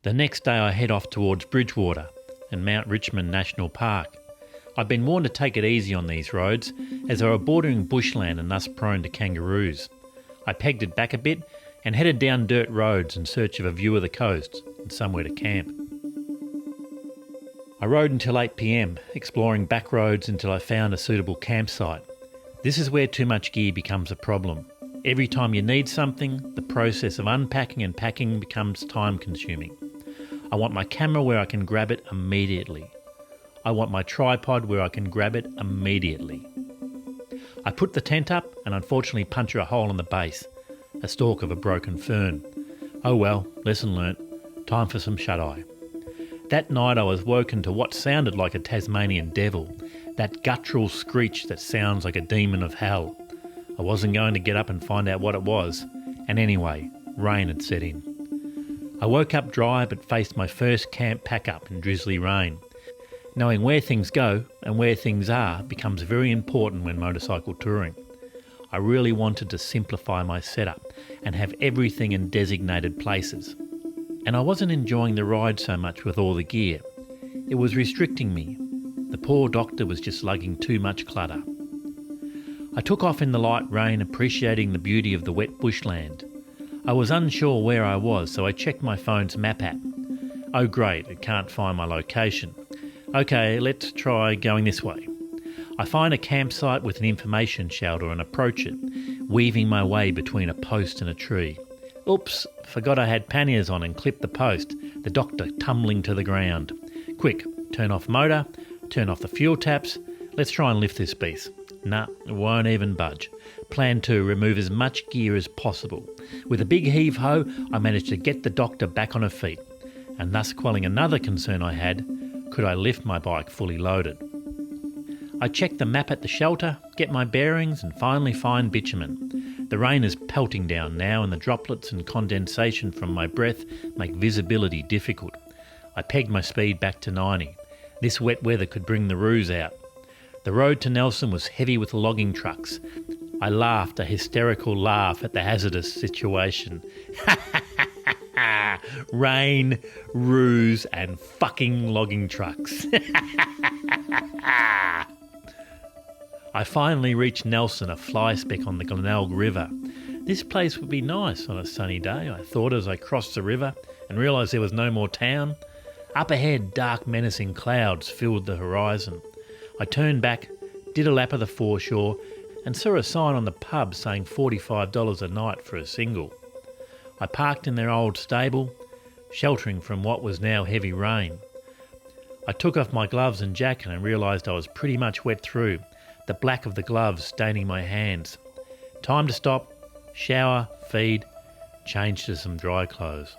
The next day I head off towards Bridgewater and Mount Richmond National Park. I've been warned to take it easy on these roads as they are bordering bushland and thus prone to kangaroos. I pegged it back a bit and headed down dirt roads in search of a view of the coast and somewhere to camp. I rode until 8 p.m, exploring back roads until I found a suitable campsite. This is where too much gear becomes a problem. Every time you need something, the process of unpacking and packing becomes time consuming. I want my camera where I can grab it immediately. I want my tripod where I can grab it immediately. I put the tent up and unfortunately puncture a hole in the base, a stalk of a broken fern. Oh well, lesson learnt, time for some shut-eye. That night I was woken to what sounded like a Tasmanian devil, that guttural screech that sounds like a demon of hell. I wasn't going to get up and find out what it was, and anyway, rain had set in. I woke up dry but faced my first camp pack-up in drizzly rain. Knowing where things go and where things are becomes very important when motorcycle touring. I really wanted to simplify my setup and have everything in designated places. And I wasn't enjoying the ride so much with all the gear. It was restricting me. The poor doctor was just lugging too much clutter. I took off in the light rain, appreciating the beauty of the wet bushland. I was unsure where I was, so I checked my phone's map app. Oh great, it can't find my location. Okay, let's try going this way. I find a campsite with an information shelter and approach it, weaving my way between a post and a tree. Oops, forgot I had panniers on and clipped the post, the doctor tumbling to the ground. Quick, turn off motor, turn off the fuel taps, let's try and lift this beast. Nah, it won't even budge. Plan 2, remove as much gear as possible. With a big heave-ho, I managed to get the doctor back on her feet, and thus quelling another concern I had, could I lift my bike fully loaded? I check the map at the shelter, get my bearings and finally find bitumen. The rain is pelting down now and the droplets and condensation from my breath make visibility difficult. I pegged my speed back to 90. This wet weather could bring the roos out. The road to Nelson was heavy with logging trucks. I laughed a hysterical laugh at the hazardous situation. Rain, roos and fucking logging trucks. I finally reached Nelson, a fly speck on the Glenelg River. This place would be nice on a sunny day, I thought as I crossed the river and realised there was no more town. Up ahead, dark menacing clouds filled the horizon. I turned back, did a lap of the foreshore and saw a sign on the pub saying $45 a night for a single. I parked in their old stable, sheltering from what was now heavy rain. I took off my gloves and jacket and realised I was pretty much wet through, the black of the gloves staining my hands. Time to stop, shower, feed, change to some dry clothes.